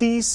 30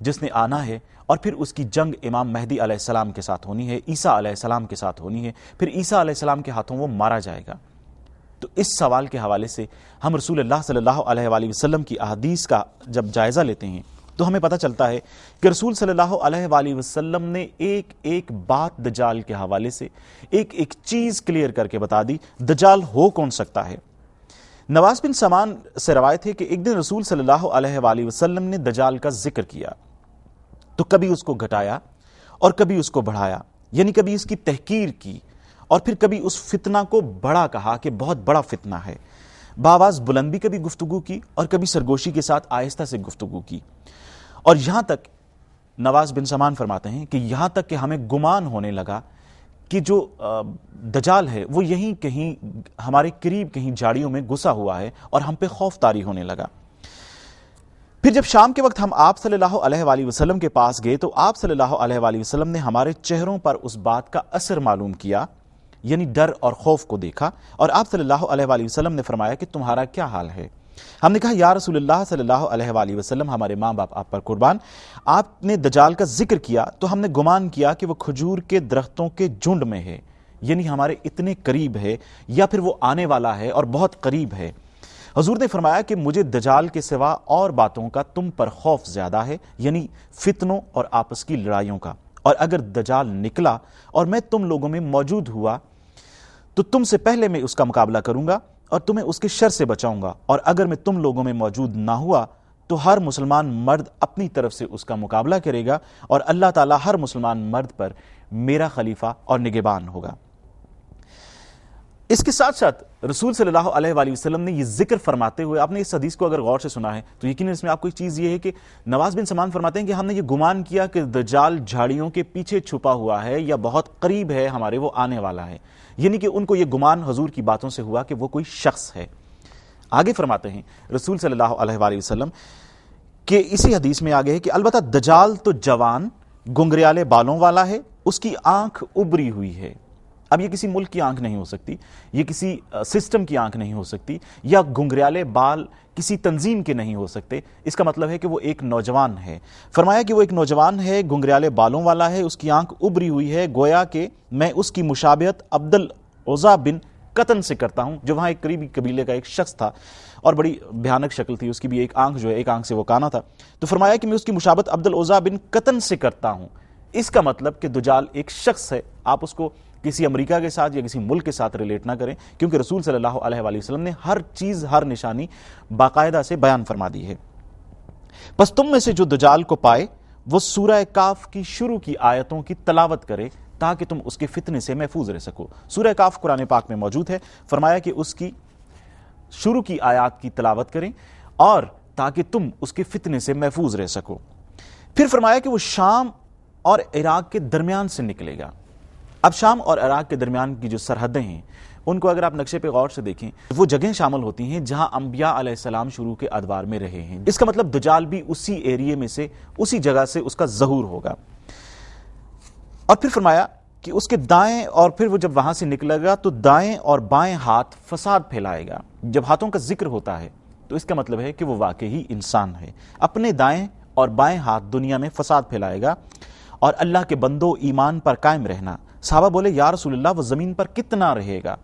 جس نے آنا ہے، اور پھر اس کی جنگ امام مہدی علیہ السلام کے ساتھ ہونی ہے، عیسیٰ علیہ السلام کے ساتھ ہونی ہے، پھر عیسیٰ علیہ السلام کے ہاتھوں وہ مارا جائے گا۔ تو اس سوال کے حوالے سے ہم رسول اللہ صلی اللہ علیہ وآلہ وسلم کی احادیث کا جب جائزہ لیتے ہیں تو ہمیں پتہ چلتا ہے کہ رسول صلی اللہ علیہ وآلہ وسلم نے ایک ایک بات دجال کے حوالے سے ایک ایک چیز کلیئر کر کے بتا دی، دجال ہو کون سکتا ہے۔ نواس بن سمان سے روایت ہے کہ ایک دن رسول صلی اللہ علیہ وآلہ وسلم نے دجال کا ذکر کیا تو کبھی اس کو گھٹایا اور کبھی اس کو بڑھایا، یعنی کبھی اس کی تحقیر کی اور پھر کبھی اس فتنہ کو بڑا کہا کہ بہت بڑا فتنہ ہے، بآواز بلند بھی کبھی گفتگو کی اور کبھی سرگوشی کے ساتھ آہستہ سے گفتگو کی، اور یہاں تک نواس بن سمان فرماتے ہیں کہ یہاں تک کہ ہمیں گمان ہونے لگا کہ جو دجال ہے وہ یہیں کہیں ہمارے قریب کہیں جھاڑیوں میں گھسا ہوا ہے، اور ہم پہ خوف طاری ہونے لگا۔ پھر جب شام کے وقت ہم آپ صلی اللہ علیہ وآلہ وسلم کے پاس گئے تو آپ صلی اللہ علیہ وآلہ وسلم نے ہمارے چہروں پر اس بات کا اثر معلوم کیا، یعنی ڈر اور خوف کو دیکھا، اور آپ صلی اللہ علیہ وآلہ وسلم نے فرمایا کہ تمہارا کیا حال ہے؟ ہم نے کہا یا رسول اللہ صلی اللہ علیہ وآلہ وسلم، ہمارے ماں باپ آپ پر قربان، آپ نے دجال کا ذکر کیا تو ہم نے گمان کیا کہ وہ کھجور کے درختوں کے جھنڈ میں ہے، یعنی ہمارے اتنے قریب ہے، یا پھر وہ آنے والا ہے اور بہت قریب ہے۔ حضور نے فرمایا کہ مجھے دجال کے سوا اور باتوں کا تم پر خوف زیادہ ہے، یعنی فتنوں اور آپس کی لڑائیوں کا، اور اگر دجال نکلا اور میں تم لوگوں میں موجود ہوا تو تم سے پہلے میں اس کا مقابلہ کروں گا اور تمہیں اس کے شر سے بچاؤں گا، اور اگر میں تم لوگوں میں موجود نہ ہوا تو ہر مسلمان مرد اپنی طرف سے اس کا مقابلہ کرے گا، اور اللہ تعالیٰ ہر مسلمان مرد پر میرا خلیفہ اور نگہبان ہوگا۔ اس کے ساتھ ساتھ رسول صلی اللہ علیہ وآلہ وسلم نے یہ ذکر فرماتے ہوئے، آپ نے اس حدیث کو اگر غور سے سنا ہے تو یقیناً اس میں آپ کو ایک چیز یہ ہے کہ نواس بن سمان فرماتے ہیں کہ ہم نے یہ گمان کیا کہ دجال جھاڑیوں کے پیچھے چھپا ہوا ہے یا بہت قریب ہے ہمارے، وہ آنے والا ہے، یعنی کہ ان کو یہ گمان حضور کی باتوں سے ہوا کہ وہ کوئی شخص ہے۔ آگے فرماتے ہیں رسول صلی اللہ علیہ وآلہ وسلم کہ اسی حدیث میں آگے ہے کہ البتہ دجال تو جوان گنگریالے بالوں والا ہے، اس کی آنکھ ابری ہوئی ہے۔ اب یہ کسی ملک کی آنکھ نہیں ہو سکتی، یہ کسی سسٹم کی آنکھ نہیں ہو سکتی، یا گنگریالے بال کسی تنظیم کے نہیں ہو سکتے، اس کا مطلب ہے کہ وہ ایک نوجوان ہے۔ فرمایا کہ وہ ایک نوجوان ہے، گنگریالے بالوں والا ہے، اس کی آنکھ ابری ہوئی ہے، گویا کہ میں اس کی مشابہت عبد العزیٰ بن قطن سے کرتا ہوں، جو وہاں ایک قریبی قبیلے کا ایک شخص تھا اور بڑی بھیانک شکل تھی، اس کی بھی ایک آنکھ جو ہے ایک آنکھ سے وہ کانا تھا، تو فرمایا کہ میں اس کی مشابہت عبد العزیٰ بن قطن سے کرتا ہوں۔ اس کا مطلب کہ دجال ایک شخص ہے، آپ اس کو کسی امریکہ کے ساتھ یا کسی ملک کے ساتھ ریلیٹ نہ کریں، کیونکہ رسول صلی اللہ علیہ وآلہ وسلم نے ہر چیز، ہر نشانی باقاعدہ سے بیان فرما دی ہے۔ پس تم میں سے جو دجال کو پائے وہ سورہ کاف کی شروع کی آیتوں کی تلاوت کرے تاکہ تم اس کے فتنے سے محفوظ رہ سکو۔ سورہ کاف قرآن پاک میں موجود ہے، فرمایا کہ اس کی شروع کی آیات کی تلاوت کریں اور تاکہ تم اس کے فتنے سے محفوظ رہ سکو۔ پھر فرمایا کہ وہ شام اور عراق کے درمیان سے نکلے گا۔ اب شام اور عراق کے درمیان کی جو سرحدیں ہیں ان کو اگر آپ نقشے پہ غور سے دیکھیں، وہ جگہیں شامل ہوتی ہیں جہاں انبیاء علیہ السلام شروع کے ادوار میں رہے ہیں۔ اس کا مطلب دجال بھی اسی ایریے میں سے، اسی جگہ سے اس کا ظہور ہوگا۔ اور پھر فرمایا کہ اس کے دائیں، اور پھر وہ جب وہاں سے نکلے گا تو دائیں اور بائیں ہاتھ فساد پھیلائے گا۔ جب ہاتھوں کا ذکر ہوتا ہے تو اس کا مطلب ہے کہ وہ واقعی انسان ہے۔ اپنے دائیں اور بائیں ہاتھ دنیا میں فساد پھیلائے گا، اور اللہ کے بندوں ایمان پر قائم رہنا۔ صحابہ بولے یا رسول اللہ وہ زمین پر کتنا رہے گا؟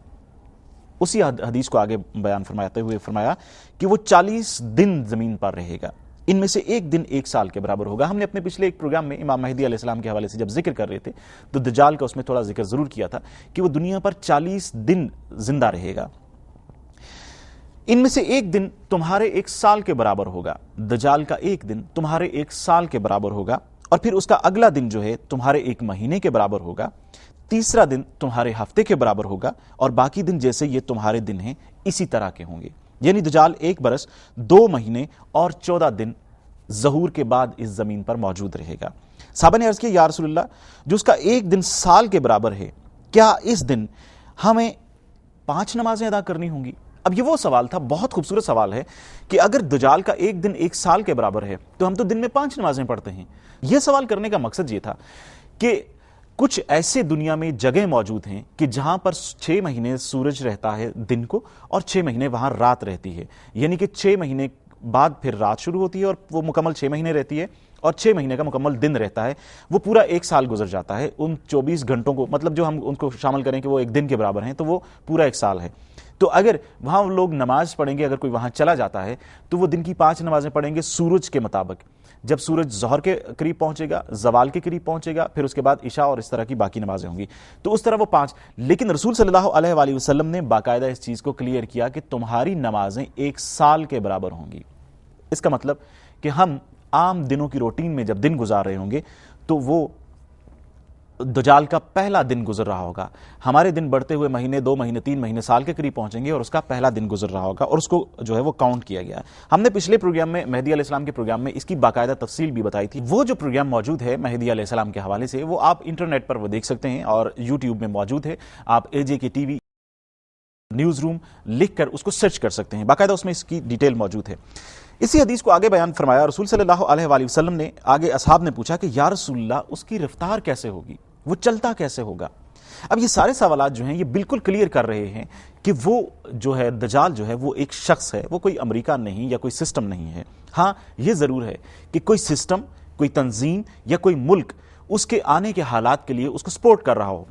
اسی حدیث کو آگے بیان فرماتے ہوئے فرمایا کہ وہ 40 دن زمین پر رہے گا، ان میں سے ایک دن 1 سال کے برابر ہوگا۔ ہم نے اپنے پچھلے ایک پروگرام میں امام مہدی علیہ السلام کے حوالے سے جب ذکر کر رہے تھے تو دجال کا اس میں تھوڑا ذکر ضرور کیا تھا کہ وہ دنیا پر 40 دن زندہ رہے گا، ان میں سے ایک دن تمہارے 1 سال کے برابر ہوگا۔ دجال کا ایک دن تمہارے 1 سال کے برابر ہوگا، اور پھر اس کا اگلا دن جو ہے تمہارے 1 مہینے کے برابر ہوگا، تیسرا دن تمہارے ہفتے کے برابر ہوگا، اور باقی دن جیسے یہ تمہارے دن ہیں اسی طرح کے ہوں گے۔ یعنی دجال 1 برس 2 مہینے اور 14 دن ظہور کے بعد اس زمین پر موجود رہے گا۔ صحابہ نے عرض کیا یا رسول اللہ جو اس کا ایک دن سال کے برابر ہے، کیا اس دن ہمیں 5 نمازیں ادا کرنی ہوں گی؟ اب یہ وہ سوال تھا، بہت خوبصورت سوال ہے کہ اگر دجال کا ایک دن 1 سال کے برابر ہے تو ہم تو دن میں 5 نمازیں پڑھتے ہیں۔ یہ سوال کرنے کا مقصد یہ تھا کہ کچھ ایسے دنیا میں جگہ موجود ہیں کہ جہاں پر 6 مہینے سورج رہتا ہے دن کو اور 6 مہینے وہاں رات رہتی ہے، یعنی کہ 6 مہینے بعد پھر رات شروع ہوتی ہے اور وہ مکمل 6 مہینے رہتی ہے اور 6 مہینے کا مکمل دن رہتا ہے. وہ پورا 1 سال گزر جاتا ہے ان 24 گھنٹوں کو, مطلب جو ہم ان کو شامل کریں کہ وہ ایک دن کے برابر ہیں تو وہ پورا 1 سال ہے. تو اگر وہاں لوگ نماز پڑھیں گے, اگر کوئی وہاں چلا جاتا ہے تو وہ دن کی 5 نمازیں پڑھیں گے سورج کے مطابق. جب سورج ظہر کے قریب پہنچے گا, زوال کے قریب پہنچے گا, پھر اس کے بعد عشاء اور اس طرح کی باقی نمازیں ہوں گی. تو اس طرح وہ 5. لیکن رسول صلی اللہ علیہ وآلہ وسلم نے باقاعدہ اس چیز کو کلیئر کیا کہ تمہاری نمازیں 1 سال کے برابر ہوں گی. اس کا مطلب کہ ہم عام دنوں کی روٹین میں جب دن گزار رہے ہوں گے تو وہ دجال کا پہلا دن گزر رہا ہوگا. ہمارے دن بڑھتے ہوئے مہینے, 2 مہینے, 3 مہینے, سال کے قریب پہنچیں گے اور اس کا پہلا دن گزر رہا ہوگا اور اس کو جو ہے وہ کاؤنٹ کیا گیا. ہم نے پچھلے پروگرام میں, مہدی علیہ السلام کے پروگرام میں اس کی باقاعدہ تفصیل بھی بتائی تھی. وہ جو پروگرام موجود ہے مہدی علیہ السلام کے حوالے سے, وہ آپ انٹرنیٹ پر وہ دیکھ سکتے ہیں اور یوٹیوب میں موجود ہے. آپ AJK TV نیوز روم لکھ کر اس کو سرچ کر سکتے ہیں, باقاعدہ اس میں اس کی ڈیٹیل موجود ہے. اسی حدیث کو آگے بیان فرمایا. رسول صلی اللہ علیہ وآلہ وسلم نے آگے اصحاب نے پوچھا کہ یا رسول اللہ اس کی رفتار کیسے ہوگی, وہ چلتا کیسے ہوگا. اب یہ سارے سوالات جو ہیں یہ بالکل کلیئر کر رہے ہیں کہ وہ جو ہے دجال جو ہے وہ ایک شخص ہے, وہ کوئی امریکہ نہیں یا کوئی سسٹم نہیں ہے. ہاں یہ ضرور ہے کہ کوئی سسٹم, کوئی تنظیم یا کوئی ملک اس کے آنے کے حالات کے لیے اس کو سپورٹ کر رہا ہو.